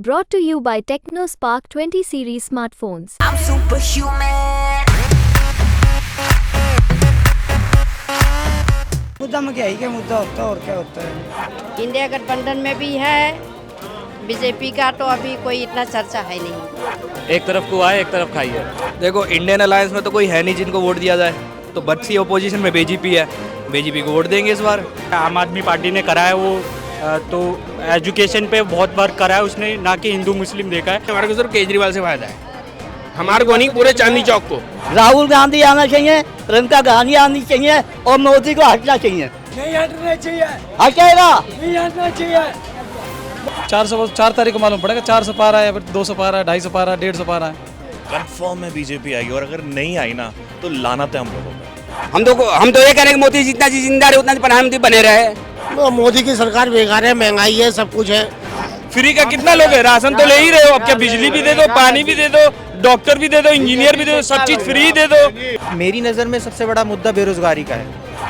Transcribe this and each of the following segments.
Brought to you by TechnoSpark 20 series smartphones. I'm superhuman. मुद्दा महंगाई का मुद्दा होता है और क्या होता है। इंडिया गठबंधन में भी है बीजेपी का, तो अभी कोई इतना चर्चा है नहीं। एक तरफ को आए एक तरफ खाई है। देखो इंडियन अलायंस में तो कोई है नहीं जिनको वोट दिया जाए, तो बच्ची अपोजिशन में बीजेपी है, बीजेपी को वोट देंगे इस बार। आम आदमी पार्टी ने करा है वो तो एजुकेशन पे बहुत वर्क करा है उसने, ना कि हिंदू मुस्लिम देखा है। हमारे को सिर्फ केजरीवाल से फायदा है, हमारे को नहीं पूरे चांदनी चौक को। राहुल गांधी आना चाहिए, प्रियंका गांधी आनी चाहिए और मोदी को हटना चाहिए। नहीं हटना चाहिए, हटेगा नहीं हटना चाहिए। 4 तारीख को मालूम पड़ेगा 400 पार है, 200 पार है, 250 पार है, 150 पार है। कंफर्म में बीजेपी आएगी और अगर नहीं आई ना तो लानत है हम लोगों पे। हम तो ये करेंगे मोदी जितना जिंदा रहे उतना प्रधानमंत्री बने रहे। मोदी की सरकार बेकार है, महंगाई है, सब कुछ है। फ्री का कितना लोग है, राशन तो ले ही रहे हो, अब क्या बिजली भी दे दो, पानी भी दे दो, डॉक्टर भी दे दो, इंजीनियर भी दे दो, सब चीज फ्री दे दो। मेरी नज़र में सबसे बड़ा मुद्दा बेरोजगारी का है,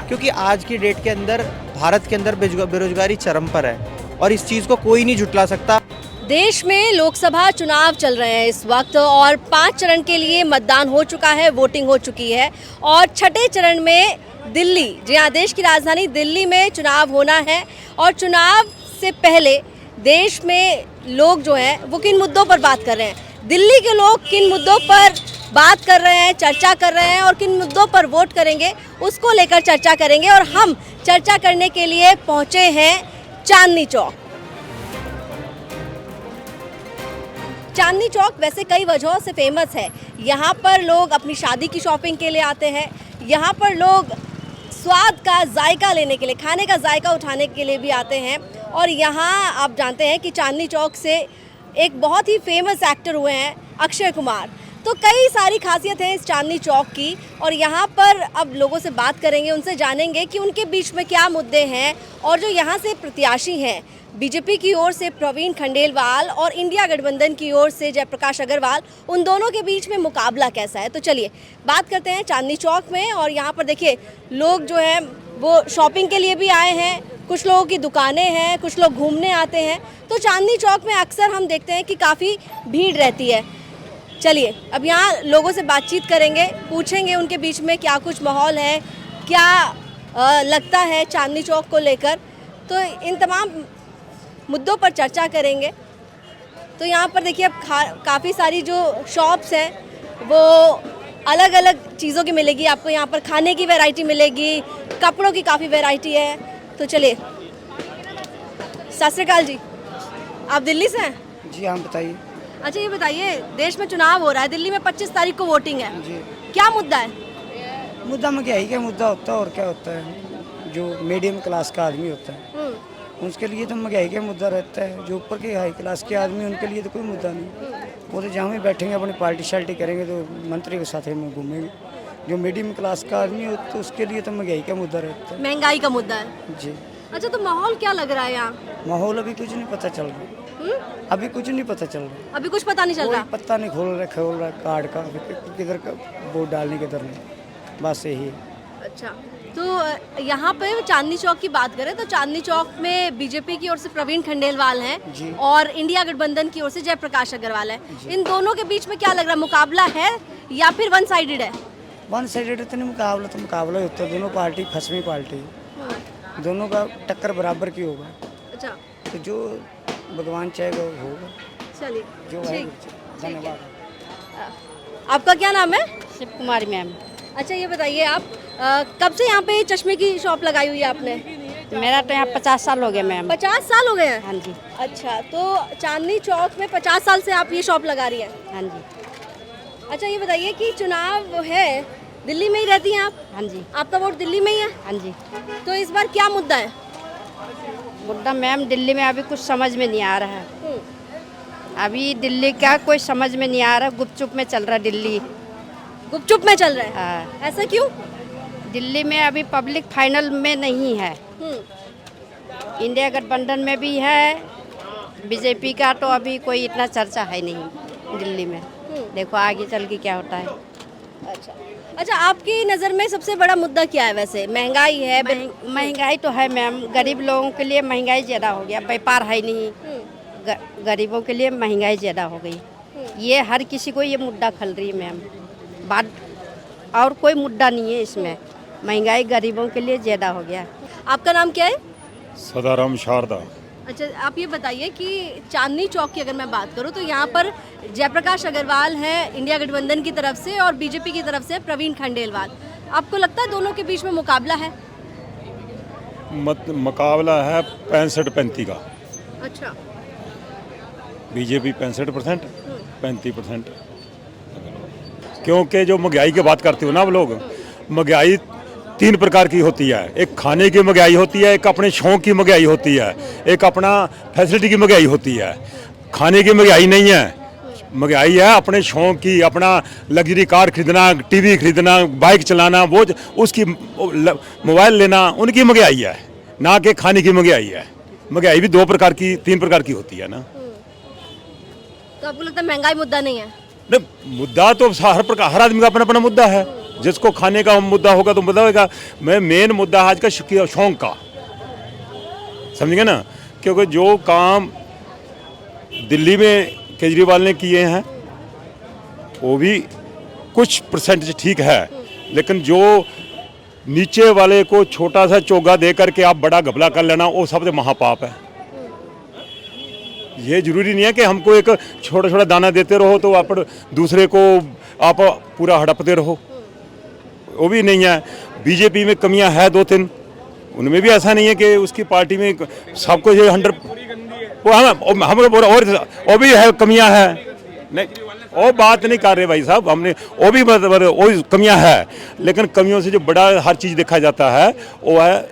क्योंकि आज की डेट के अंदर भारत के अंदर बेरोजगारी चरम पर है और इस चीज़ को कोई नहीं झुटला सकता। देश में लोकसभा चुनाव चल रहे हैं इस वक्त और 5 चरण के लिए मतदान हो चुका है, वोटिंग हो चुकी है और छठे चरण में दिल्ली, जहाँ देश की राजधानी दिल्ली में चुनाव होना है। और चुनाव से पहले देश में लोग जो हैं वो किन मुद्दों पर बात कर रहे हैं, दिल्ली के लोग किन मुद्दों पर बात कर रहे हैं, चर्चा कर रहे हैं और किन मुद्दों पर वोट करेंगे, उसको लेकर चर्चा करेंगे। और हम चर्चा करने के लिए पहुँचे हैं चांदनी चौक। चांदनी चौक वैसे कई वजहों से फेमस है। यहाँ पर लोग अपनी शादी की शॉपिंग के लिए आते हैं, यहाँ पर लोग स्वाद का जायका लेने के लिए, खाने का जायका उठाने के लिए भी आते हैं। और यहाँ आप जानते हैं कि चांदनी चौक से एक बहुत ही फेमस एक्टर हुए हैं अक्षय कुमार। तो कई सारी खासियत है इस चांदनी चौक की और यहाँ पर अब लोगों से बात करेंगे, उनसे जानेंगे कि उनके बीच में क्या मुद्दे हैं। और जो यहाँ से प्रत्याशी हैं, बीजेपी की ओर से प्रवीण खंडेलवाल और इंडिया गठबंधन की ओर से जयप्रकाश अग्रवाल, उन दोनों के बीच में मुकाबला कैसा है। तो चलिए बात करते हैं चांदनी चौक में। और यहाँ पर देखिए लोग जो हैं वो शॉपिंग के लिए भी आए हैं, कुछ लोगों की दुकानें हैं, कुछ लोग घूमने आते हैं। तो चांदनी चौक में अक्सर हम देखते हैं कि काफ़ी भीड़ रहती है। चलिए अब यहाँ लोगों से बातचीत करेंगे, पूछेंगे उनके बीच में क्या कुछ माहौल है, क्या लगता है चांदनी चौक को लेकर। तो इन तमाम मुद्दों पर चर्चा करेंगे। तो यहाँ पर देखिए अब काफ़ी सारी जो शॉप्स हैं वो अलग अलग चीज़ों की मिलेगी आपको। यहाँ पर खाने की वैरायटी मिलेगी, कपड़ों की काफ़ी वैरायटी है। तो चलिए, सत श्री अकाल जी, आप दिल्ली से हैं? जी हाँ बताइए। अच्छा ये बताइए, देश में चुनाव हो रहा है, दिल्ली में 25 तारीख को वोटिंग है जी, क्या मुद्दा है? मुद्दा महंगाई का मुद्दा होता है और क्या होता है। जो मीडियम क्लास का आदमी होता है उसके लिए तो महंगाई का मुद्दा रहता है। जो ऊपर के हाई क्लास के आदमी उनके लिए तो कोई मुद्दा नहीं, वो तो जहाँ भी बैठेंगे अपनी पार्टी शार्टी करेंगे, तो मंत्री के साथ में घूमेंगे। जो मीडियम क्लास का आदमी हो तो उसके लिए तो महंगाई का मुद्दा रहता है, महंगाई का मुद्दा है जी। अच्छा तो माहौल क्या लग रहा है यहाँ? माहौल अभी कुछ नहीं पता चल रहा, अभी कुछ नहीं पता चल रहा, अभी कुछ पता नहीं चल रहा, पत्ता नहीं खोल रहा कार्ड का, किधर का वोट डालने किधर नहीं, बस यही है। अच्छा तो यहाँ पे चांदनी चौक की बात करें तो चांदनी चौक में बीजेपी की ओर से प्रवीण खंडेलवाल हैं और इंडिया गठबंधन की ओर से जयप्रकाश अग्रवाल है। इन दोनों के बीच में क्या लग रहा है, मुकाबला है या फिर वन साइडेड है? वन साइडेड तो नहीं, मुकाबला ही होता है। दोनों पार्टी फसवी पार्टी है, दोनों का टक्कर बराबर की होगा। अच्छा तो जो भगवान चाहेगा वो होगा। चलिए जो धन्यवाद। आपका क्या नाम है? शिव कुमारी मैम। अच्छा ये बताइए आप कब से यहाँ पे चश्मे की शॉप लगाई हुई है आपने? मेरा तो यहाँ 50 साल हो गए मैम। 50 साल हो गए हैं? हाँ जी। अच्छा तो चांदनी चौक में 50 साल से आप ये शॉप लगा रही हैं? हाँ जी। अच्छा ये बताइए कि चुनाव है, दिल्ली में ही रहती हैं आप? हाँ जी। आपका वोट दिल्ली में ही है? हाँ जी। तो इस बार क्या मुद्दा है? मुद्दा मैम दिल्ली में अभी कुछ समझ में नहीं आ रहा है। अभी दिल्ली का कोई समझ में नहीं आ रहा, गुपचुप में चल रहा है दिल्ली, गुपचुप में चल रहा है। हाँ। ऐसा क्यों? दिल्ली में अभी पब्लिक फाइनल में नहीं है। इंडिया गठबंधन में भी है बीजेपी का, तो अभी कोई इतना चर्चा है नहीं दिल्ली में। देखो आगे चल के क्या होता है। अच्छा आपकी नज़र में सबसे बड़ा मुद्दा क्या है वैसे? महंगाई है? महंगाई तो है मैम, गरीब लोगों के लिए महंगाई ज़्यादा हो गया, व्यापार है नहीं, गरीबों के लिए महंगाई ज़्यादा हो गई, ये हर किसी को ये मुद्दा खल रही है मैम। बात और कोई मुद्दा नहीं है इसमें, महंगाई गरीबों के लिए ज़्यादा हो गया। आपका नाम क्या है? सदाराम शारदा। अच्छा, आप ये बताइए कि चांदनी चौक की अगर मैं बात करूं तो यहाँ पर जयप्रकाश अग्रवाल है इंडिया गठबंधन की तरफ से और बीजेपी की तरफ से प्रवीण खंडेलवाल। आपको लगता है दोनों के बीच में मुकाबला है? मुकाबला है 65-35 का। अच्छा, बीजेपी 65%, 35%। क्योंकि जो महंगाई की बात करते हो ना आप लोग, महंगाई 3 प्रकार की होती है। एक खाने की महंगाई होती है, एक अपने शौक की महंगाई होती है, एक अपना फैसिलिटी की महंगाई होती है। खाने की महंगाई नहीं है, महंगाई है अपने शौक की, अपना लग्जरी कार खरीदना, टीवी खरीदना, बाइक चलाना, वो उसकी मोबाइल लेना, उनकी महंगाई है, ना कि खाने की महंगाई है। महंगाई भी 2 प्रकार की 3 प्रकार की होती है ना। तो आपको लगता है महंगाई मुद्दा नहीं है? नहीं, मुद्दा तो हर आदमी का अपना अपना मुद्दा है। जिसको खाने का मुद्दा होगा तो मुद्दा होगा। मैं मेन मुद्दा आज का शौक का, समझेंगे ना, क्योंकि जो काम दिल्ली में केजरीवाल ने किए हैं वो भी कुछ परसेंटेज ठीक है, लेकिन जो नीचे वाले को छोटा सा चोगा दे करके आप बड़ा घपला कर लेना, वो सबसे महापाप है। ये जरूरी नहीं है कि हमको एक छोटा छोटा दाना देते रहो तो आप दूसरे को आप पूरा हड़पते रहो, वो भी नहीं है। बीजेपी में कमियां है 2-3, उनमें भी ऐसा नहीं है कि उसकी पार्टी में सबको ये 100 और भी है कमियां है। नहीं, वो बात नहीं कर रहे भाई साहब, हमने वो भी वो कमियां है, लेकिन कमियों से जो बड़ा हर चीज़ देखा जाता है वो है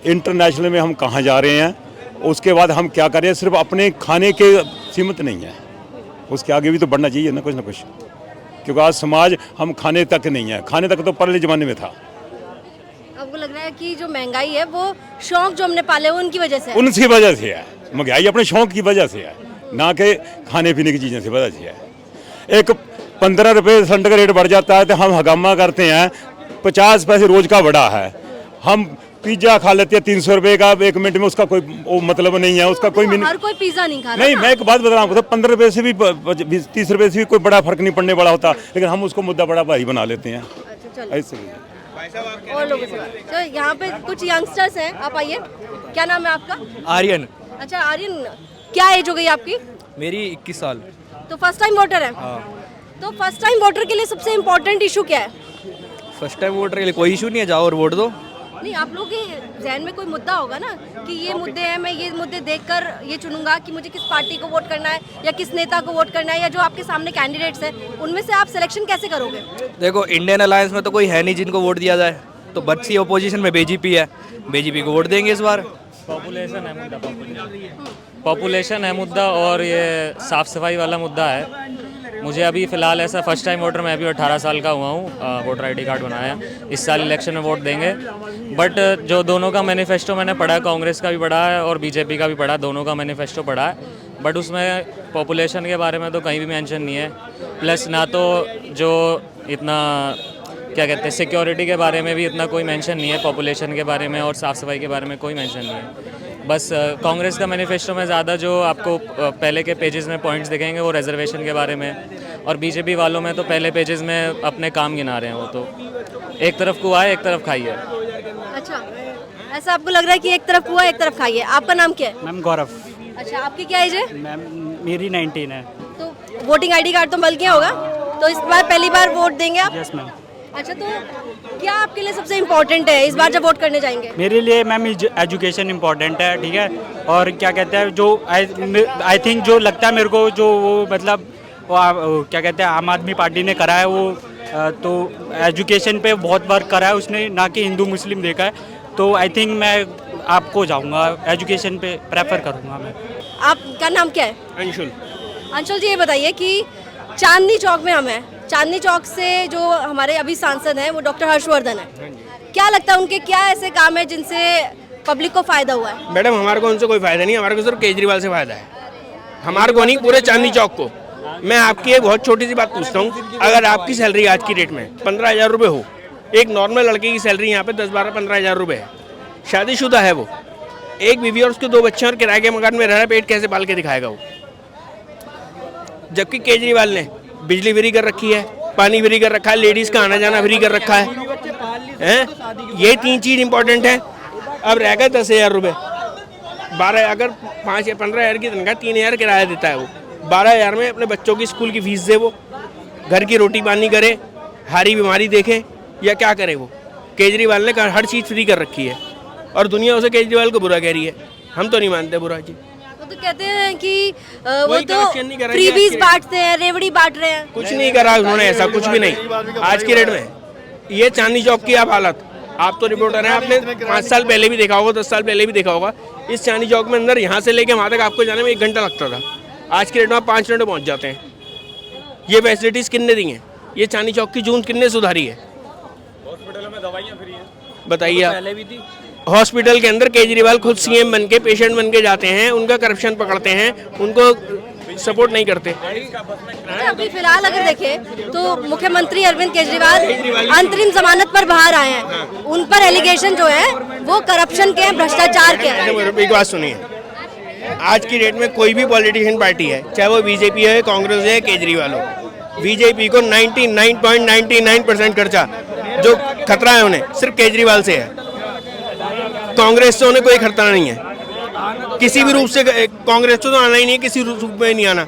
इंटरनेशनल में हम कहाँ जा रहे हैं, उसके बाद हम क्या कर रहे हैं। सिर्फ अपने खाने के सीमित नहीं है, उसके आगे भी तो बढ़ना चाहिए ना कुछ, क्योंकि आज समाज हम खाने तक नहीं है, खाने तक तो पहले ज़माने में था। आपको लग रहा है कि जो महंगाई है वो शौक जो हमने पाले वो उनकी वजह से है? उनकी वजह से है, महंगाई अपने शौक की वजह से है, ना कि खाने पीने की चीज़ों से वजह से है। एक 15 रुपये सिलेंडर का रेट बढ़ जाता है तो हम हंगामा करते हैं, 50 पैसे रोज का बढ़ा है। हम पिज्जा खा लेते हैं 300 रुपये का 1 मिनट में, उसका कोई वो मतलब नहीं है, उसका कोई हर कोई पिज्जा नहीं खा रहा नहीं। ना? मैं एक बात बता रहा हूँ, 15 रुपये से भी 30 रुपये से भी कोई बड़ा फर्क नहीं पड़ने वाला होता, लेकिन हम उसको मुद्दा बड़ा भारी बना लेते हैं। अच्छा, चलो। ऐसे और लोगों से तो यहाँ पे कुछ यंगस्टर्स हैं, आप आइए। क्या नाम है आपका? आर्यन। अच्छा आर्यन, क्या एज हो गई आपकी? मेरी 21 साल। तो फर्स्ट टाइम वोटर है? तो फर्स्ट टाइम वोटर के लिए सबसे इम्पोर्टेंट इशू क्या है? फर्स्ट टाइम वोटर के लिए कोई इशू नहीं है, जाओ और वोट दो। नहीं, आप लोगों के जहन में कोई मुद्दा होगा ना कि ये मुद्दे हैं, मैं ये मुद्दे देखकर ये चुनूंगा कि मुझे किस पार्टी को वोट करना है या किस नेता को वोट करना है, या जो आपके सामने कैंडिडेट्स हैं उनमें से आप सिलेक्शन कैसे करोगे? देखो, इंडियन अलायंस में तो कोई है नहीं जिनको वोट दिया जाए, तो बच्ची अपोजिशन में बीजेपी है, बीजेपी को वोट देंगे इस बार। पॉपुलेशन है मुद्दा, पॉपुलेशन है मुद्दा, और ये साफ़ सफाई वाला मुद्दा है। मुझे अभी फ़िलहाल ऐसा फर्स्ट टाइम वोटर, मैं अभी 18 साल का हुआ हूँ, वोटर आईडी कार्ड बनाया, इस साल इलेक्शन में वोट देंगे। बट जो दोनों का मैनिफेस्टो मैंने पढ़ा है, कांग्रेस का भी पढ़ा है और बीजेपी का भी पढ़ा है, दोनों का मैनिफेस्टो पढ़ा है, बट उसमें पॉपुलेशन के बारे में तो कहीं भी मेंशन नहीं है। प्लस ना तो जो इतना क्या कहते हैं सिक्योरिटी के बारे में भी इतना कोई मेंशन नहीं है, पॉपुलेशन के बारे में और साफ़ सफाई के बारे में कोई मेंशन नहीं है। बस कांग्रेस का मैनिफेस्टो में ज़्यादा जो आपको पहले के पेजेस में पॉइंट्स दिखेंगे वो रिजर्वेशन के बारे में, और बीजेपी वालों में तो पहले पेजेस में अपने काम गिना रहे हैं। वो तो एक तरफ कुआं है एक तरफ खाई है। अच्छा, ऐसा आपको लग रहा है कि एक तरफ हुआ एक तरफ खाइए। आपका नाम क्या है? मैम गौरव। अच्छा, आपकी क्या एज है? मैम मेरी 19 है। तो वोटिंग आईडी कार्ड तो मिल गया होगा, तो इस बार पहली बार वोट देंगे आप? Yes ma'am. अच्छा, तो क्या आपके लिए सबसे इम्पोर्टेंट है इस बार जब वोट करने जाएंगे? मेरे लिए मैम एजुकेशन इम्पोर्टेंट है, ठीक है, और क्या कहते हैं जो आई थिंक जो लगता है मेरे को, जो वो मतलब वो क्या कहते हैं आम आदमी पार्टी ने करा है वो, तो एजुकेशन पे बहुत वर्क करा है उसने, ना कि हिंदू मुस्लिम देखा है, तो आई थिंक मैं आपको जाऊंगा, एजुकेशन पे प्रेफर करूंगा मैं। आपका नाम क्या है? अंशुल। अंशुल जी, ये बताइए कि चांदनी चौक में हम हैं, चांदनी चौक से जो हमारे अभी सांसद हैं वो डॉक्टर हर्षवर्धन है, क्या लगता है उनके क्या ऐसे काम है जिनसे पब्लिक को फायदा हुआ है? मैडम, हमारे को उनसे कोई फायदा नहीं, हमारे को सिर्फ केजरीवाल से फायदा है, हमारे को नहीं, पूरे चांदनी चौक को। मैं आपकी एक बहुत छोटी सी बात पूछता हूँ, अगर आपकी सैलरी आज की डेट में 15,000 रुपये हो, एक नॉर्मल लड़के की सैलरी यहाँ पे 10, 12, 15,000 रुपये है, शादीशुदा है वो, एक बीवी और उसके 2 बच्चे और किराए के मकान में रह रहा है, पेट कैसे पाल के दिखाएगा वो? जबकि केजरीवाल ने बिजली फ्री कर रखी है, पानी फ्री कर रखा है, लेडीज़ का आना जाना फ्री कर रखा है। ये 3 चीज़ इंपॉर्टेंट है। अब रह गए 10,000 रुपये, 12 अगर 5 या 15,000 की तनख्वाह, 3,000 किराया देता है वो, 12,000 में अपने बच्चों की स्कूल की फीस दे, वो घर की रोटी पानी करे, हारी बीमारी देखे, या क्या करे वो? केजरीवाल ने हर चीज़ फ्री कर रखी है और दुनिया उसे केजरीवाल को बुरा कह रही है। हम तो नहीं मानते बुरा जी। वो तो कहते हैं कि वो तो फ्रीबीज बांटते हैं, रेवड़ी बांट रहे हैं। कुछ नहीं करा उन्होंने, ऐसा कुछ भी नहीं। आज की डेट में ये चांदनी चौक की आप हालत, आप तो रिपोर्टर हैं, आपने 5 साल पहले भी देखा होगा, 10 साल पहले भी देखा होगा। इस चांदनी चौक में अंदर यहाँ से लेके वहाँ तक आपको जाने में 1 घंटा लगता था। आज की डेट में आप 5 मिनट में पहुँच जाते हैं। ये फैसिलिटीज़ किसने दी हैं? ये चांदनी चौक की जून किसने सुधारी है? हॉस्पिटलों में दवाइयाँ फ्री हैं, बताइए आप। पहले भी थी। हॉस्पिटल के अंदर केजरीवाल खुद सीएम बन के पेशेंट बन के जाते हैं, उनका करप्शन पकड़ते हैं, उनको सपोर्ट नहीं करते। अभी फिलहाल अगर देखें तो मुख्यमंत्री अरविंद केजरीवाल अंतरिम जमानत पर बाहर आए हैं। उन पर एलिगेशन जो है वो करप्शन के हैं, भ्रष्टाचार के हैं। एक बात सुनिए, आज की डेट में कोई भी पॉलिटिशियन पार्टी है, चाहे वो बीजेपी है, कांग्रेस है, केजरीवाल हो, बीजेपी को 99.99% खर्चा जो खतरा है उन्हें सिर्फ केजरीवाल से है। कांग्रेस से उन्हें कोई खतरा नहीं है किसी भी रूप से। कांग्रेस तो आना ही नहीं है, किसी रूप में नहीं आना।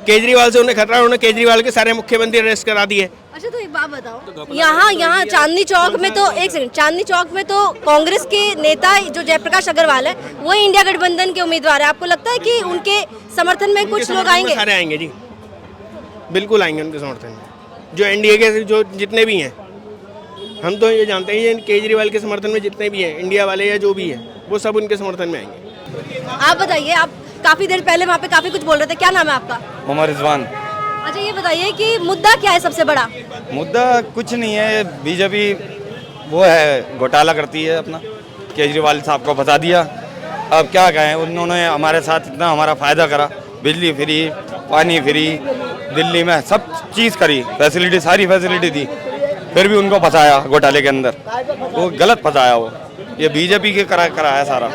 केजरीवाल से उन्हें खतरा है, उन्होंने केजरीवाल के सारे मुख्यमंत्री अरेस्ट करा दिए। अच्छा तो एक बात बताओ, यहाँ चांदनी चौक में तो एक सेकंड, चांदनी चौक में तो कांग्रेस के नेता जो जयप्रकाश अग्रवाल है वो इंडिया गठबंधन के उम्मीदवार है। आपको लगता है कि उनके समर्थन में कुछ लोग आएंगे? सारे आएंगे जी, बिल्कुल आएंगे उनके समर्थन में, जो एनडीए के जो जितने भी हैं। हम तो ये जानते हैं ये केजरीवाल के समर्थन में जितने भी हैं, इंडिया वाले या जो भी है, वो सब उनके समर्थन में आएंगे। आप बताइए, आप काफी देर पहले वहाँ पे काफी कुछ बोल रहे थे, क्या नाम है आपका? मोहम्मद रिजवान। अच्छा ये बताइए कि मुद्दा क्या है सबसे बड़ा? मुद्दा कुछ नहीं है, बीजेपी वो है घोटाला करती है अपना, केजरीवाल साहब को फंसा दिया। अब क्या कहें, उन्होंने हमारे साथ इतना हमारा फ़ायदा करा, बिजली फ्री, पानी फ्री, दिल्ली में सब चीज़ करी, फैसिलिटी सारी फैसिलिटी दी, फिर भी उनको फंसाया घोटाले के अंदर। वो गलत फंसाया, वो ये बीजेपी के करा है सारा।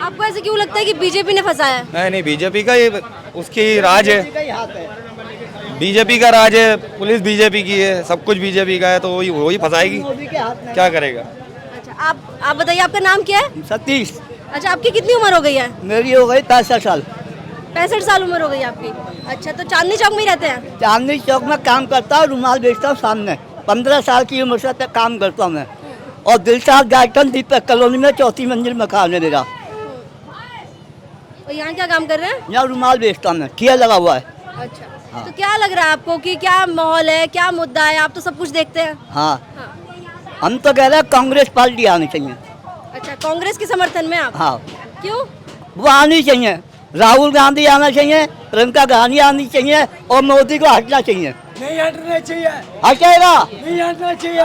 आपको ऐसे क्यों लगता है कि बीजेपी ने फंसाया है? नहीं, बीजेपी का ये उसकी राज है, बीजेपी का राज है, पुलिस बीजेपी की है, सब कुछ बीजेपी का है, तो वही फंसाएगी, क्या करेगा। अच्छा आप बताइए, आपका नाम क्या है? सतीश। अच्छा आपकी कितनी उम्र हो गई है? मेरी हो गई 65 साल। 65 साल उम्र हो गई आपकी। अच्छा तो चांदनी चौक में ही रहते हैं? चांदनी चौक में काम करता हूँ, रुमाल बेचता हूँ सामने। 15 साल की उम्र से तक काम करता हूँ मैं। और दिलशाद गार्डन दीपक कॉलोनी में 4थी मंजिल मकान है मेरा। और यहाँ क्या काम कर रहे हैं? यहाँ रुमाल बेचता हूँ मैं, किया लगा हुआ है। अच्छा तो क्या लग रहा है आपको कि क्या माहौल है, क्या मुद्दा है? आप तो सब कुछ देखते हैं। हाँ, हम तो कह रहे हैं कांग्रेस पार्टी आनी चाहिए। अच्छा कांग्रेस के समर्थन में आप? हाँ। क्यों? वो आनी चाहिए, राहुल गांधी आना चाहिए, प्रियंका गांधी आनी चाहिए और मोदी को हटना चाहिए। नहीं हटना चाहिए, हटेगा नहीं हटना चाहिए।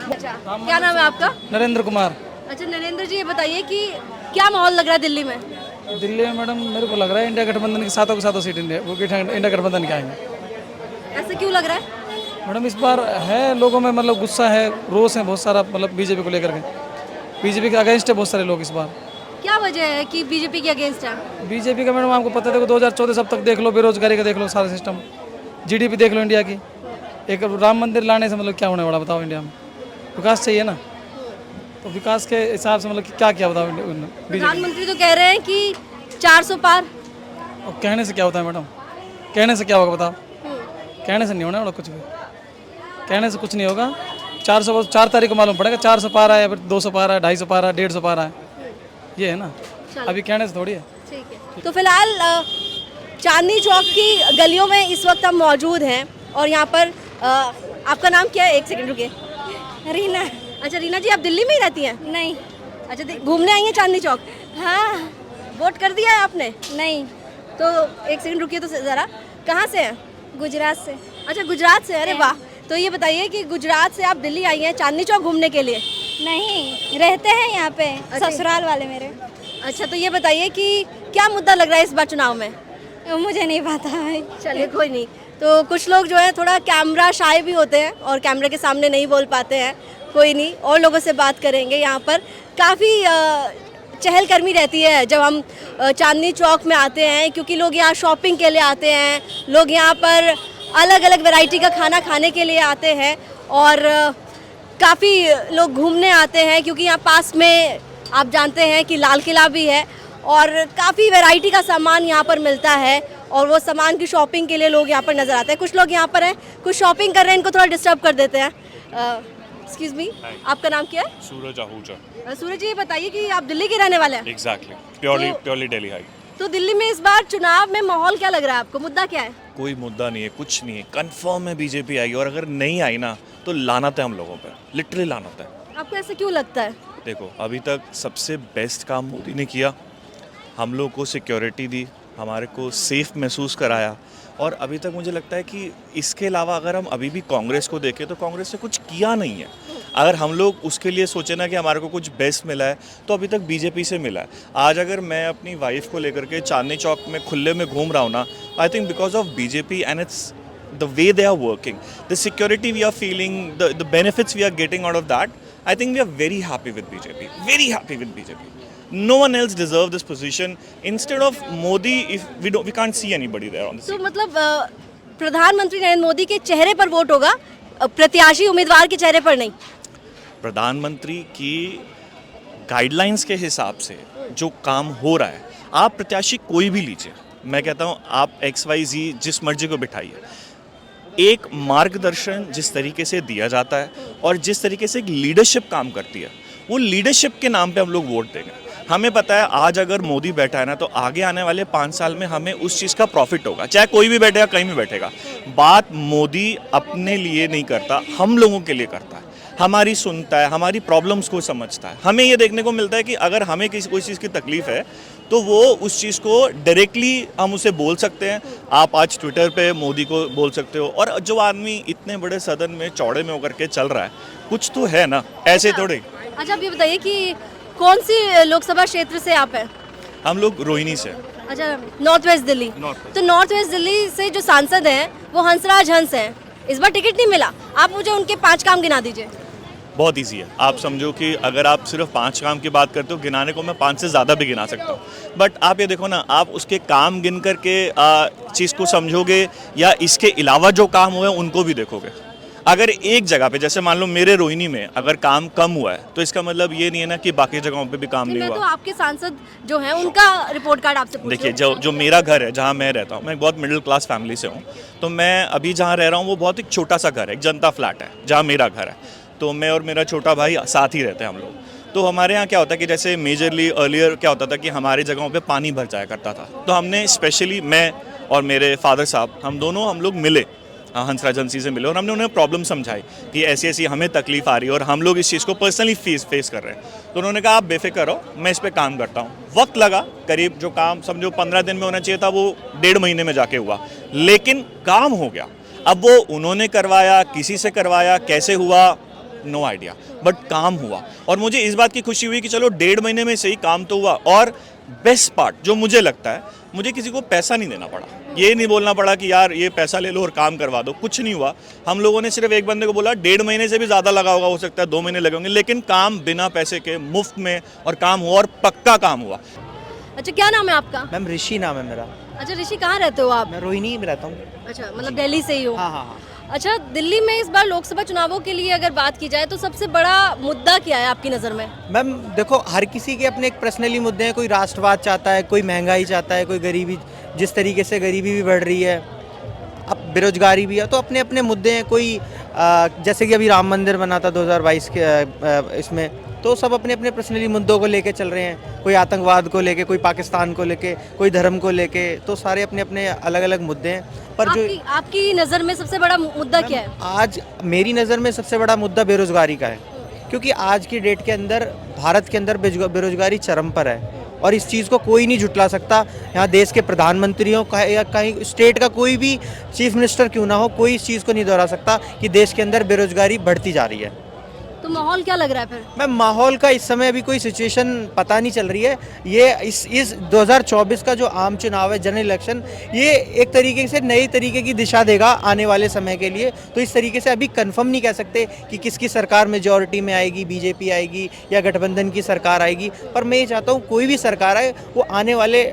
अच्छा क्या नाम है आपका? नरेंद्र कुमार। अच्छा नरेंद्र जी, ये बताइए कि क्या माहौल लग रहा है दिल्ली में? दिल्ली में मैडम मेरे को लग रहा है इंडिया गठबंधन के सातों सीट इंडिया गठबंधन के आएंगे। ऐसा क्यों लग रहा है? मैडम इस बार है लोगों में मतलब गुस्सा है, रोष है बहुत सारा, मतलब बीजेपी को लेकर के, बीजेपी के अगेंस्ट है बहुत सारे लोग इस बार। क्या वजह है कि बीजेपी के अगेंस्ट है? बीजेपी का मैडम आपको पता है, देखो 2014 सब तक देख लो, बेरोजगारी का देख लो, सारा सिस्टम, जीडीपी देख लो इंडिया की। एक राम मंदिर लाने से मतलब क्या होने वाला बताओ? इंडिया में विकास चाहिए ना, तो विकास के हिसाब से मतलब क्या क्या बताओ? प्रधानमंत्री तो कह रहे हैं कि 400 पार। और कहने से क्या होता है मैडम? कहने से क्या होगा बताओ? कहने से नहीं होना कुछ भी, कहने से कुछ नहीं होगा। 4 तारीख को मालूम पड़ेगा 400 पार आया, फिर 200 पार आया, 250 पार आया, 150 पार आया, ये है ना। अभी कहने से थोड़ी है। ठीक है, तो फिलहाल चांदनी चौक की गलियों में इस वक्त हम मौजूद हैं और यहाँ पर आपका नाम क्या है? एक सेकंड रुकिए। रीना। अच्छा रीना जी, आप दिल्ली में ही रहती हैं? नहीं। अच्छा घूमने आई हैं चांदनी चौक? हाँ। वोट कर दिया है आपने? नहीं। तो एक सेकंड रुकिए तो ज़रा, कहाँ से हैं? गुजरात से। अच्छा गुजरात से, अरे वाह। तो ये बताइए कि गुजरात से आप दिल्ली आई हैं चांदनी चौक घूमने के लिए? नहीं, रहते हैं यहाँ पे ससुराल वाले मेरे। अच्छा तो ये बताइए कि क्या मुद्दा लग रहा है इस बार चुनाव में? मुझे नहीं पता है। चलिए कोई नहीं। तो कुछ लोग जो है थोड़ा कैमरा शाय भी होते हैं और कैमरे के सामने नहीं बोल पाते हैं। कोई नहीं, और लोगों से बात करेंगे। यहाँ पर काफ़ी चहलकदमी रहती है जब हम चांदनी चौक में आते हैं, क्योंकि लोग यहाँ शॉपिंग के लिए आते हैं, लोग यहाँ पर अलग अलग वैरायटी का खाना खाने के लिए आते हैं, और काफ़ी लोग घूमने आते हैं, क्योंकि यहाँ पास में आप जानते हैं कि लाल किला भी है, और काफ़ी वैरायटी का सामान यहाँ पर मिलता है, और वो सामान की शॉपिंग के लिए लोग यहाँ पर नज़र आते हैं। कुछ लोग यहाँ पर हैं, कुछ शॉपिंग कर रहे हैं, इनको थोड़ा डिस्टर्ब कर देते हैं। एक्सक्यूज़ मी, आपका नाम क्या है? सूरज आहूजा। सूरज जी, ये बताइए कि आप दिल्ली के रहने वाले हैं? Exactly, purely Delhi high. तो दिल्ली में इस बार चुनाव में माहौल क्या लग रहा है आपको? मुद्दा क्या है? कोई मुद्दा नहीं है, कुछ नहीं है, कंफर्म है बीजेपी आएगी, और अगर नहीं आई ना तो लानत है हम लोगों पर, लिटरली लानत है। आपको ऐसे क्यों लगता है? देखो, अभी तक सबसे बेस्ट काम मोदी ने किया, हम लोग को सिक्योरिटी दी, हमारे को सेफ महसूस कराया, और अभी तक मुझे लगता है कि इसके अलावा अगर हम अभी भी कांग्रेस को देखें तो कांग्रेस ने कुछ किया नहीं है। अगर हम लोग उसके लिए सोचे ना कि हमारे को कुछ बेस्ट मिला है, तो अभी तक बीजेपी से मिला है। आज अगर मैं अपनी वाइफ को लेकर के चांदनी चौक में खुले में घूम रहा हूँ ना, I think because of BJP and it's the way they are working, the security we are feeling, the benefits we are getting out of that, I think we are very happy with BJP. Very happy with BJP. No one else deserves this position. Instead of Modi, if we can't see anybody there on the तो मतलब प्रधानमंत्री नरेंद्र मोदी के चेहरे पर vote होगा, प्रत्याशी उम्मीदवार के चेहरे पर नहीं? प्रधानमंत्री की गाइडलाइंस के हिसाब से जो काम हो रहा है, आप प्रत्याशी कोई भी लीजिए, मैं कहता हूँ आप XYZ जिस मर्जी को बिठाइए, एक मार्गदर्शन जिस तरीके से दिया जाता है और जिस तरीके से एक लीडरशिप काम करती है, वो लीडरशिप के नाम पे हम लोग वोट देंगे। हमें पता है आज अगर मोदी बैठा है ना, तो आगे आने वाले 5 साल में हमें उस चीज़ का प्रॉफिट होगा, चाहे कोई भी बैठेगा, कहीं भी बैठेगा। बात मोदी अपने लिए नहीं करता, हम लोगों के लिए करता है, हमारी सुनता है, हमारी प्रॉब्लम्स को समझता है। हमें ये देखने को मिलता है कि अगर हमें कोई चीज़ की तकलीफ़ है तो वो उस चीज़ को डायरेक्टली हम उसे बोल सकते हैं। आप आज ट्विटर पे मोदी को बोल सकते हो, और जो आदमी इतने बड़े सदन में चौड़े में होकर के चल रहा है, कुछ तो है ना, ऐसे थोड़े। अच्छा, आप ये बताइए कि कौन सी लोकसभा क्षेत्र से आप हैं? हम लोग रोहिणी से। अच्छा, नॉर्थ वेस्ट दिल्ली। तो नॉर्थ वेस्ट दिल्ली से जो सांसद हैं वो हंसराज हंस हैं, इस बार टिकट नहीं मिला। आप मुझे उनके 5 काम गिना दीजिए। बहुत इजी है, आप समझो कि अगर आप सिर्फ 5 काम की बात करते हो, गिनाने को मैं 5 से ज़्यादा भी गिना सकता हूँ, बट आप ये देखो ना, आप उसके काम गिन करके चीज़ को समझोगे या इसके अलावा जो काम हुए उनको भी देखोगे। अगर एक जगह पे, जैसे मान लो मेरे रोहिणी में अगर काम कम हुआ है, तो इसका मतलब ये नहीं है ना कि बाकी जगहों पे भी काम नहीं हुआ। तो आपके सांसद जो हैं उनका रिपोर्ट कार्ड आपसे पूछ देखिए, जो मेरा घर है, जहाँ मैं रहता हूँ, मैं बहुत मिडिल क्लास फैमिली से हूँ, तो मैं अभी जहाँ रह रहा हूँ वो बहुत एक छोटा सा घर है, एक जनता फ्लैट है जहाँ मेरा घर है। तो मैं और मेरा छोटा भाई साथ ही रहते हैं हम लोग। तो हमारे यहाँ क्या होता है कि जैसे मेजरली अर्लियर क्या होता था कि हमारी जगहों पे पानी भर जाया करता था, तो हमने स्पेशली, मैं और मेरे फादर साहब, हम लोग मिले, हंसराज हंसी से मिले, और हमने उन्हें प्रॉब्लम समझाई कि ऐसी ऐसी हमें तकलीफ आ रही है और हम लोग इस चीज़ को पर्सनली फेस कर रहे हैं। तो उन्होंने कहा आप बेफिक्र रहो, मैं इस पर काम करता हूँ। वक्त लगा, करीब जो काम समझो 15 दिन में होना चाहिए था, वो 1.5 महीने में जाके हुआ, लेकिन काम हो गया। अब वो उन्होंने करवाया, किसी से करवाया, कैसे हुआ, नो आइडिया, बट काम हुआ। और मुझे इस बात की खुशी हुई कि चलो 1.5 महीने में सही काम तो हुआ। और बेस्ट पार्ट जो मुझे लगता है, मुझे किसी को पैसा नहीं देना पड़ा, ये नहीं बोलना पड़ा कि यार ये पैसा ले लो और काम करवा दो, कुछ नहीं हुआ। हम लोगों ने सिर्फ एक बंदे को बोला, 1.5 महीने से भी ज़्यादा लगा होगा, हो सकता है 2 महीने लगे होंगे, लेकिन काम बिना पैसे के, मुफ्त में, और काम हुआ, और पक्का काम हुआ। अच्छा, क्या नाम है आपका? मैम ऋषि नाम है मेरा। अच्छा ऋषि, कहाँ रहते हो आप? मैं रोहिणी में रहता हूँ। अच्छा, मतलब दिल्ली से ही हो? हाँ हाँ हाँ। अच्छा, दिल्ली में इस बार लोकसभा चुनावों के लिए अगर बात की जाए तो सबसे बड़ा मुद्दा क्या है आपकी नज़र में? मैम देखो, हर किसी के अपने एक पर्सनली मुद्दे हैं। कोई राष्ट्रवाद चाहता है, कोई महंगाई चाहता है, कोई गरीबी, जिस तरीके से गरीबी भी बढ़ रही है, अब बेरोजगारी भी है, तो अपने अपने मुद्दे हैं। कोई जैसे कि अभी राम मंदिर बना था 2022 के इसमें, तो सब अपने अपने पर्सनली मुद्दों को लेके चल रहे हैं। कोई आतंकवाद को लेके, कोई पाकिस्तान को लेके, कोई धर्म को लेके, तो सारे अपने अपने अलग अलग मुद्दे हैं। पर जो आपकी नज़र में सबसे बड़ा मुद्दा क्या है? आज मेरी नज़र में सबसे बड़ा मुद्दा बेरोजगारी का है, क्योंकि आज की डेट के अंदर भारत के अंदर बेरोजगारी चरम पर है, और इस चीज़ को कोई नहीं झुटला सकता। यहाँ देश के प्रधानमंत्रियों का या कहीं स्टेट का कोई भी चीफ मिनिस्टर क्यों ना हो, कोई इस चीज़ को नहीं दोहरा सकता कि देश के अंदर बेरोजगारी बढ़ती जा रही है। तो माहौल क्या लग रहा है फिर? मैम माहौल का इस समय अभी कोई सिचुएशन पता नहीं चल रही है। ये इस 2024 का जो आम चुनाव है, जनरल इलेक्शन, ये एक तरीके से नई तरीके की दिशा देगा आने वाले समय के लिए। तो इस तरीके से अभी कंफर्म नहीं कह सकते कि किसकी सरकार मेजॉरिटी में आएगी, बीजेपी आएगी या गठबंधन की सरकार आएगी। पर मैं ये चाहता हूँ कोई भी सरकार आए वो आने वाले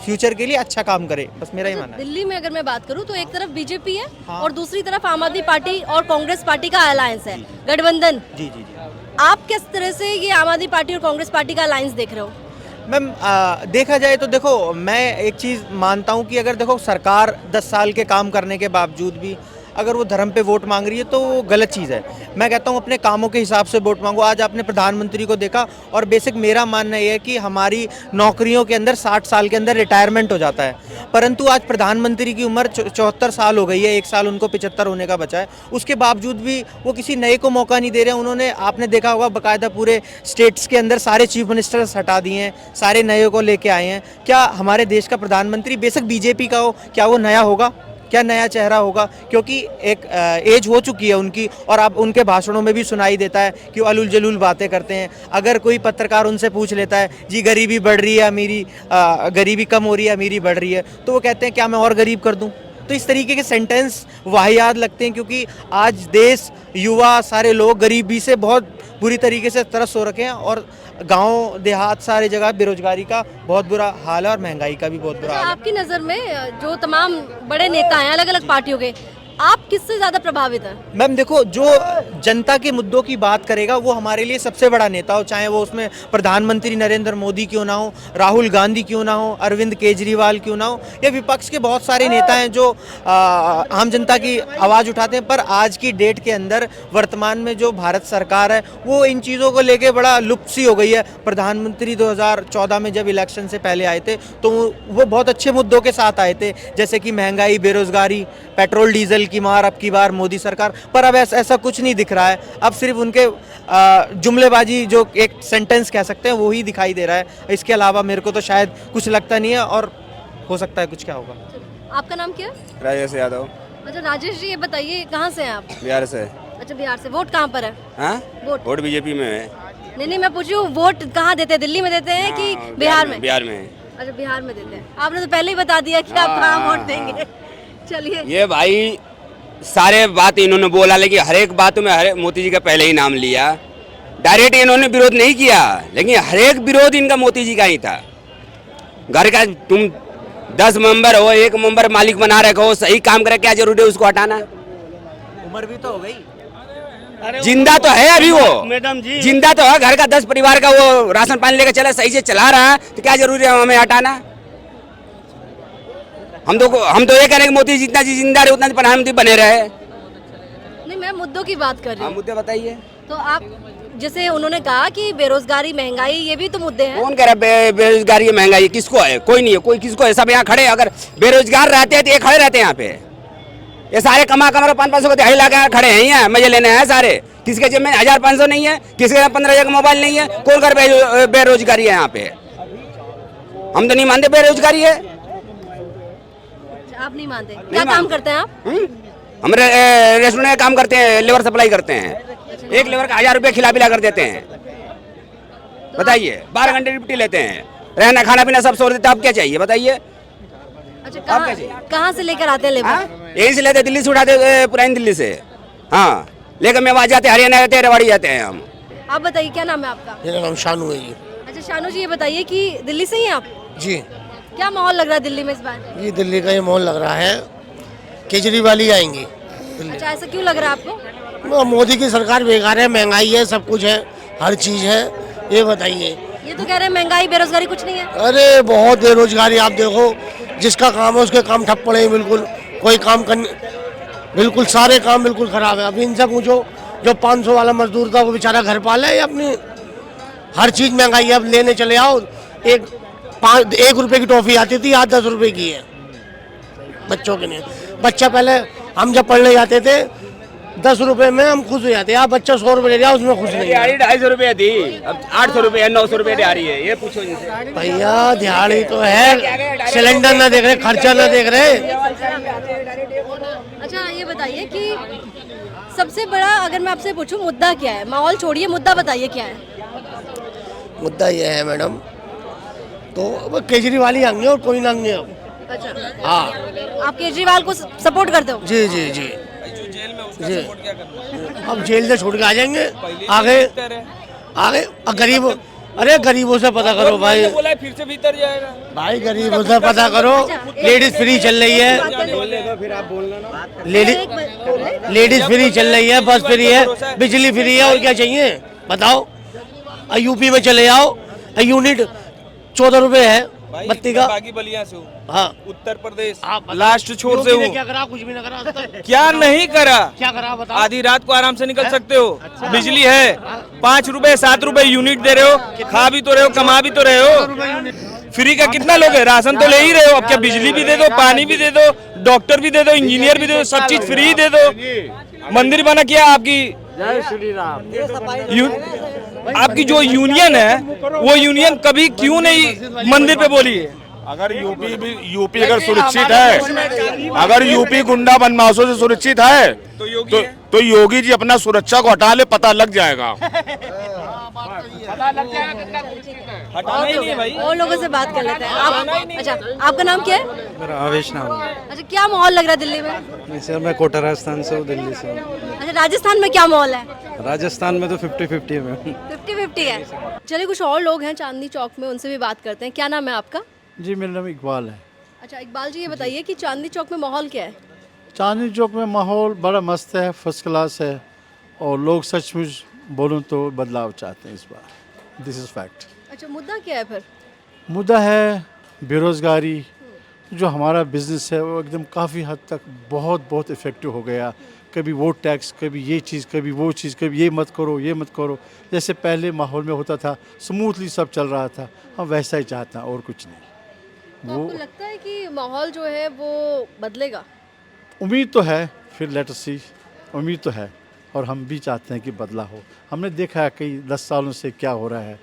फ्यूचर के लिए अच्छा काम करे, बस मेरा ही मानना है। दिल्ली में अगर मैं बात करूं तो एक तरफ बीजेपी है और दूसरी तरफ आम आदमी पार्टी और कांग्रेस पार्टी का अलायंस है, गठबंधन। जी जी जी। आप किस तरह से ये आम आदमी पार्टी और कांग्रेस पार्टी का अलायंस देख रहे हो? मैम देखा जाए तो देखो, मैं एक चीज़ मानता हूँ कि अगर देखो सरकार 10 साल के काम करने के बावजूद भी अगर वो धर्म पे वोट मांग रही है तो वो गलत चीज़ है। मैं कहता हूँ अपने कामों के हिसाब से वोट मांगो। आज आपने प्रधानमंत्री को देखा, और बेसिक मेरा मानना ये है कि हमारी नौकरियों के अंदर 60 साल के अंदर रिटायरमेंट हो जाता है, परंतु आज प्रधानमंत्री की उम्र 74 साल हो गई है, 1 साल उनको 75 होने का बचा है। उसके बावजूद भी वो किसी नए को मौका नहीं दे रहे हैं। उन्होंने, आपने देखा होगा, बाकायदा पूरे स्टेट्स के अंदर सारे चीफ मिनिस्टर्स हटा दिए हैं, सारे नए को लेके आए हैं। क्या हमारे देश का प्रधानमंत्री बेशक बीजेपी का हो, क्या वो नया होगा? क्या नया चेहरा होगा? क्योंकि एक एज हो चुकी है उनकी, और अब उनके भाषणों में भी सुनाई देता है कि वो अलुल जलूल बातें करते हैं। अगर कोई पत्रकार उनसे पूछ लेता है जी गरीबी बढ़ रही है, अमीरी गरीबी कम हो रही है, अमीरी बढ़ रही है, तो वो कहते हैं क्या मैं और गरीब कर दूं? तो इस तरीके के सेंटेंस वाहियात लगते हैं, क्योंकि आज देश, युवा, सारे लोग गरीबी से बहुत बुरी तरीके से त्रस्त हो रखे हैं, और गांव देहात सारी जगह बेरोजगारी का बहुत बुरा हाल है और महंगाई का भी बहुत बुरा हाल है। आपकी नज़र में जो तमाम बड़े नेता हैं अलग अलग पार्टियों के, आप किससे ज्यादा प्रभावित हैं? मैम देखो, जो जनता के मुद्दों की बात करेगा वो हमारे लिए सबसे बड़ा नेता हो, चाहे वो उसमें प्रधानमंत्री नरेंद्र मोदी क्यों ना हो, राहुल गांधी क्यों ना हो, अरविंद केजरीवाल क्यों ना हो, या विपक्ष के बहुत सारे नेता हैं जो आम जनता की आवाज़ उठाते हैं। पर आज की डेट के अंदर वर्तमान में जो भारत सरकार है वो इन चीज़ों को लेके बड़ा लुप्त सी हो गई है। प्रधानमंत्री 2014 में जब इलेक्शन से पहले आए थे तो वो बहुत अच्छे मुद्दों के साथ आए थे, जैसे कि महंगाई, बेरोजगारी, पेट्रोल डीजल की मार, अब की बार मोदी सरकार। पर अब ऐसा कुछ नहीं दिख रहा है। अब सिर्फ उनके जुमलेबाजी, जो एक सेंटेंस कह सकते हैं, वो ही दिखाई दे रहा है। इसके अलावा मेरे को तो शायद कुछ लगता नहीं है, और हो सकता है कुछ क्या होगा। आपका नाम क्या है? राजेश यादव। अच्छा राजेश जी, ये बताइए कहाँ से हैं आप? बिहार से। अच्छा बिहार से। वोट कहाँ पर है? हाँ? वोट बीजेपी में है। नहीं, मैं पूछ रही हूँ वोट कहाँ देते हैं? दिल्ली में देते हैं कि बिहार में? बिहार में। अच्छा बिहार में देते हैं। आपने तो पहले ही बता दिया कि आप कहाँ वोट देंगे। चलिए, ये भाई सारे बात इन्होंने बोला, लेकिन हर एक बात में हर मोदी जी का पहले ही नाम लिया। डायरेक्ट इन्होंने विरोध नहीं किया, लेकिन हर एक विरोध इनका मोदी जी का ही था। घर का तुम 10 मेंबर हो, 1 मेंबर मालिक बना रखो, सही काम करे, क्या जरूरी है उसको हटाना? उम्र भी तो हो गई, जिंदा तो है अभी वो, मैडम जी जिंदा तो है। घर का 10 परिवार का वो राशन पानी लेकर चला, सही से चला रहा है, तो क्या जरूरी है हमें हटाना? हम तो ये कह रहे हैं कि मोदी जितना जी जिंदा रहे उतना प्रधानमंत्री बने रहे। नहीं, मैं मुद्दों की बात कर रही हूँ। मुद्दे बताइए। तो आप, जैसे उन्होंने कहा कि बेरोजगारी, महंगाई, ये भी तो मुद्दे हैं। कौन कह रहा है बेरोजगारी महंगाई? किसको है? कोई नहीं है, कोई किसको है? सब यहाँ खड़े। अगर बेरोजगार रहते हैं तो ये खड़े रहते हैं यहाँ पे। ये सारे कमा 500 को दिहाड़ी लगा खड़े हैं यहाँ, मजे लेने हैं सारे। किसके जेब में 1000-500 नहीं है, किसके जेब 15,000 का मोबाइल नहीं है? कौन कर बेरोजगारी है यहाँ पे? हम तो नहीं मानते बेरोजगारी है। आप नहीं मानते? क्या काम करते हैं आप? हम रेस्टोरेंट में काम करते हैं, लेबर सप्लाई करते हैं। एक लेबर का 1000 रुपये खिला पिला कर देते हैं। बताइए, 12 घंटे ड्यूटी लेते हैं, रहना खाना पीना सब छोड़ देते हैं। अब क्या चाहिए बताइए? अच्छा, कहाँ से लेकर आते हैं लेबर? यहीं से लेते, दिल्ली से उठाते, पुरानी दिल्ली से। हाँ, लेकर मेवाड़ जाते, हरियाणा जाते, रेवाड़ी जाते हैं हम। आप बताइए, क्या नाम है आपका? मेरा नाम शानू है जी। अच्छा शानू जी, ये बताइए कि दिल्ली से ही हैं आप? जी। क्या माहौल लग रहा है दिल्ली में इस बार? ये दिल्ली का ये माहौल लग रहा है, केजरीवाल ही आएंगे। अच्छा, ऐसा क्यों लग रहा है आपको? मोदी की सरकार बेकार है, महंगाई है, सब कुछ है, हर चीज है। ये बताइए। ये तो कह रहे हैं महंगाई, बेरोजगारी कुछ नहीं है। अरे बहुत बेरोजगारी, आप देखो, जिसका काम है उसके काम ठप पड़े हैं, बिल्कुल कोई काम करने, बिल्कुल सारे काम बिल्कुल खराब है। अभी इनसे पूछो, जो 500 वाला मजदूर था वो बेचारा घर पाला है अपनी, हर चीज महंगाई है। अब लेने चले आओ, 1 रुपए की टॉफी आती थी, आज 10 रुपए की है बच्चों के लिए। बच्चा पहले हम जब पढ़ने जाते थे 10 रुपए में हम खुश हो जाते हैं, आप बच्चा 100 रुपए ले रहा उसमें खुश नहीं। दिहाड़ी 250 रुपए थी, अब 800 रुपए 900 रुपए दिहाड़ी है। ये पूछो इनसे। भैया दिहाड़ी तो है, सिलेंडर ना देख रहे, खर्चा ना देख रहे। अच्छा ये बताइए कि सबसे बड़ा अगर मैं आपसे पूछूं मुद्दा क्या है, माहौल छोड़िए मुद्दा बताइए क्या है। मुद्दा ये है मैडम, तो अब केजरीवाल ही आएंगे और कोई ना आएंगे अब। अच्छा, हाँ आप केजरीवाल को सपोर्ट करते हो? जी जी जी जी। अब जेल से छोड़ के आ जाएंगे आगे आगे। गरीब, अरे गरीबों से पता करो भाई, बोला फिर से भीतर जाएगा भाई गरीबों से पता करो। लेडीज फ्री चल रही है, लेडीज फ्री चल रही है, बस फ्री है, बिजली फ्री है, और क्या चाहिए बताओ। यूपी में चले जाओ, यूनिट 14 रुपए है बत्ती का। बागी बलिया से हूँ, हाँ उत्तर प्रदेश लास्ट छोर से हूँ। क्या करा? कुछ भी नहीं करा। क्या नहीं करा? क्या करा बताओ। आधी रात को आराम से निकल सकते हो। बिजली है, 5 रुपए 7 रुपए यूनिट दे रहे हो, खा भी तो रहे हो, कमा भी तो रहे हो। फ्री का कितना लोग है? राशन तो ले ही रहे हो, अब क्या बिजली भी दे दो, पानी भी दे दो, डॉक्टर भी दे दो, इंजीनियर भी दे दो, सब चीज फ्री दे दो। मंदिर बना किया आपकी, जय श्री राम। आपकी जो यूनियन है वो यूनियन कभी क्यों नहीं मंदिर पे बोली है? अगर यूपी अगर सुरक्षित है, अगर यूपी गुंडा बदमाशों से सुरक्षित है तो योगी जी अपना सुरक्षा को हटा ले, पता लग जाएगा। हटाना ही नहीं है भाई। और लोगों से बात कर लेते हैं। आप, अच्छा आपका नाम क्या है? मेरा आवेश नाम है। अच्छा, क्या माहौल लग रहा है दिल्ली में? नहीं सर, मैं कोटा राजस्थान से हूँ, दिल्ली से। अच्छा, राजस्थान में क्या माहौल है? राजस्थान में तो 50-50 है। 50-50 है। चलिए, कुछ और लोग हैं चांदनी चौक में, उनसे भी बात करते हैं। क्या नाम है आपका? जी मेरा नाम इकबाल है। अच्छा इकबाल जी, ये बताइए कि चांदनी चौक में माहौल क्या है? चांदनी चौक में माहौल बड़ा मस्त है, फर्स्ट क्लास है, और लोग सचमुच बोलूँ तो बदलाव चाहते हैं इस बार। This is fact. अच्छा, मुद्दा क्या है फिर? मुद्दा है बेरोज़गारी। जो हमारा बिजनेस है वो एकदम काफ़ी हद तक बहुत इफ़ेक्टिव हो गया। कभी वो टैक्स, कभी ये चीज़, कभी वो चीज़, कभी ये मत करो, ये मत करो। जैसे पहले माहौल में होता था, स्मूथली सब चल रहा था, हम वैसा ही चाहते हैं और कुछ नहीं। तो आपको लगता है कि माहौल जो है वो बदलेगा? उम्मीद तो है, फिर लेट अस सी। उम्मीद तो है और हम भी चाहते हैं कि बदला हो। हमने देखा है कई 10 सालों से क्या हो रहा है,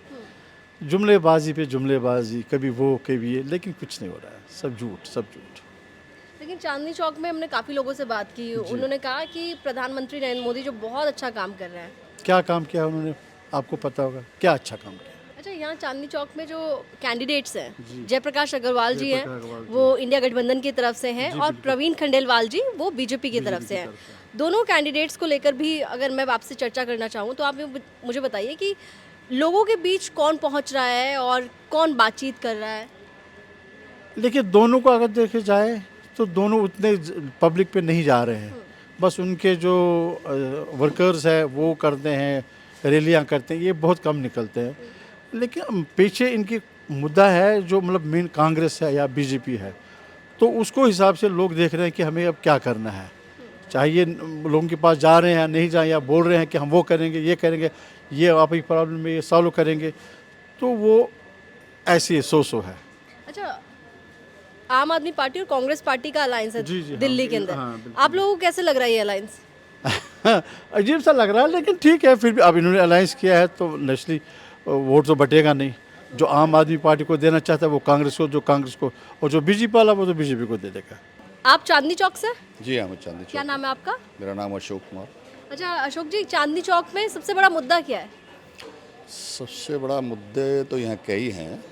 जुमलेबाजी पे जुमलेबाजी, कभी वो कभी ये, लेकिन कुछ नहीं हो रहा है, सब झूठ। लेकिन चांदनी चौक में हमने काफ़ी लोगों से बात की, उन्होंने कहा कि प्रधानमंत्री नरेंद्र मोदी जो बहुत अच्छा काम कर रहे हैं। क्या काम किया उन्होंने, आपको पता होगा क्या अच्छा काम किया? अच्छा, यहाँ चांदनी चौक में जो कैंडिडेट्स हैं, जयप्रकाश अग्रवाल जी हैं, वो इंडिया गठबंधन की तरफ से हैं, और प्रवीण खंडेलवाल जी वो बीजेपी की तरफ से हैं। दोनों कैंडिडेट्स को लेकर भी अगर मैं आपसे चर्चा करना चाहूँ तो आप मुझे बताइए कि लोगों के बीच कौन पहुँच रहा है और कौन बातचीत कर रहा है? देखिए, दोनों को अगर देखे जाए तो दोनों उतने पब्लिक पे नहीं जा रहे हैं। बस उनके जो वर्कर्स है वो करते हैं, रैलियां करते हैं, ये बहुत कम निकलते हैं। लेकिन पीछे इनकी मुद्दा है जो मतलब मेन कांग्रेस है या बीजेपी है, तो उसको हिसाब से लोग देख रहे हैं कि हमें अब क्या करना है। चाहिए लोगों के पास जा रहे हैं, नहीं जाए, या बोल रहे हैं कि हम वो करेंगे, ये करेंगे, ये आपकी प्रॉब्लम में ये सॉल्व करेंगे, तो वो ऐसी सो है। अच्छा, आम आदमी पार्टी और कांग्रेस पार्टी का अलायंस है दिल्ली के अंदर। आप लोगों को कैसे लग रहा है ये अलायंस? अजीब सा लग रहा है, लेकिन ठीक है, फिर भी अब इन्होंने अलायंस किया है तो नेचुरली वोट तो बटेगा नहीं। जो आम आदमी पार्टी को देना चाहता है वो कांग्रेस को, जो कांग्रेस को, और जो बीजेपी वाला वो तो बीजेपी को दे देगा। आप चांदनी चौक से? जी हाँ, मैं चांदनी चौक। क्या नाम है आपका? मेरा नाम अशोक कुमार। अच्छा अशोक जी, चांदनी चौक में सबसे बड़ा मुद्दा क्या है? सबसे बड़ा मुद्दे तो यहाँ कई हैं।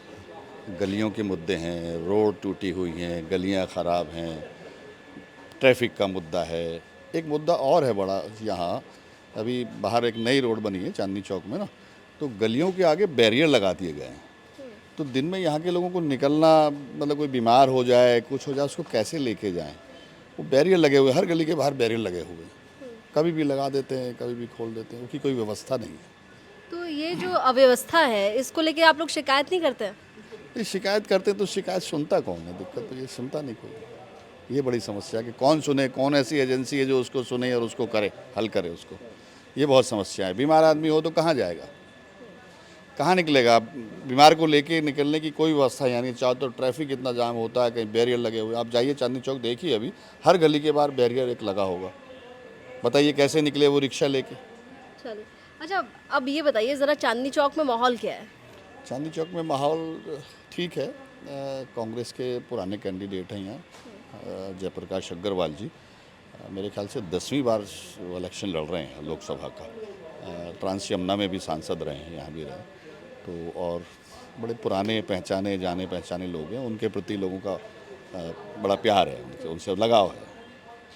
गलियों के मुद्दे हैं, रोड टूटी हुई हैं, गलियाँ ख़राब हैं, ट्रैफिक का मुद्दा है। एक मुद्दा और है बड़ा यहाँ, अभी बाहर एक नई रोड बनी है चांदनी चौक में ना, तो गलियों के आगे बैरियर लगा दिए गए हैं। तो दिन में यहाँ के लोगों को निकलना, मतलब कोई बीमार हो जाए, कुछ हो जाए, उसको कैसे लेके जाएं? वो बैरियर लगे हुए, हर गली के बाहर बैरियर लगे हुए हैं। कभी भी लगा देते हैं, कभी भी खोल देते हैं, उसकी कोई व्यवस्था नहीं है। तो ये जो अव्यवस्था है, इसको लेके आप लोग शिकायत नहीं करते? शिकायत करते तो शिकायत सुनता कौन है? दिक्कत तो ये सुनता नहीं कोई। ये बड़ी समस्या है कि कौन सुने, कौन ऐसी एजेंसी है जो उसको सुने और उसको करे, हल करे उसको। ये बहुत समस्या है। बीमार आदमी हो तो कहाँ जाएगा, कहाँ निकलेगा? बीमार को लेके निकलने की कोई व्यवस्था यानी, चाहो तो ट्रैफिक इतना जाम होता है, कहीं बैरियर लगे हुए। आप जाइए चांदनी चौक देखिए, अभी हर गली के बाहर बैरियर एक लगा होगा। बताइए कैसे निकले वो रिक्शा लेके? चलिए, अच्छा अब ये बताइए ज़रा, चांदनी चौक में माहौल क्या है? चांदनी चौक में माहौल ठीक है। कांग्रेस के पुराने कैंडिडेट हैं यहाँ, जयप्रकाश अग्रवाल जी। मेरे ख्याल से 10वीं बार वो इलेक्शन लड़ रहे हैं लोकसभा का। ट्रांस यमुना में भी सांसद रहे हैं, यहाँ भी रहे, तो और बड़े पुराने पहचाने जाने पहचाने लोग हैं। उनके प्रति लोगों का बड़ा प्यार है, उनसे लगाव है,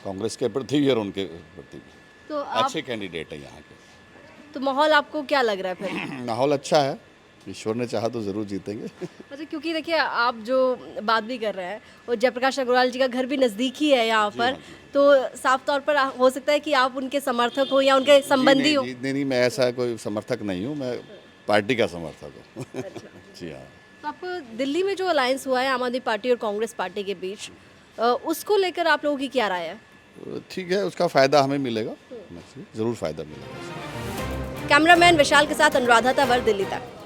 कांग्रेस के प्रति भी और उनके प्रति भी। तो आप अच्छे कैंडिडेट हैं यहाँ के। तो माहौल आपको क्या लग रहा है फिर? माहौल अच्छा है, ईश्वर ने चाहा तो ज़रूर जीतेंगे। अच्छा, क्योंकि देखिए आप जो बात भी कर रहे हैं और जयप्रकाश अग्रवाल जी का घर भी नज़दीक ही है यहाँ पर, तो साफ तौर पर हो सकता है कि आप उनके समर्थक हो या उनके संबंधी हो। नहीं, मैं ऐसा कोई समर्थक नहीं हूँ, मैं पार्टी का समर्थक हूँ। जी हाँ। तो आप दिल्ली में जो अलायंस हुआ है आम आदमी पार्टी और कांग्रेस पार्टी के बीच, उसको लेकर आप लोगों की क्या राय है? ठीक है, उसका फ़ायदा हमें मिलेगा, ज़रूर फ़ायदा मिलेगा। कैमरामैन विशाल के साथ अनुराधा तंवर, दिल्ली तक।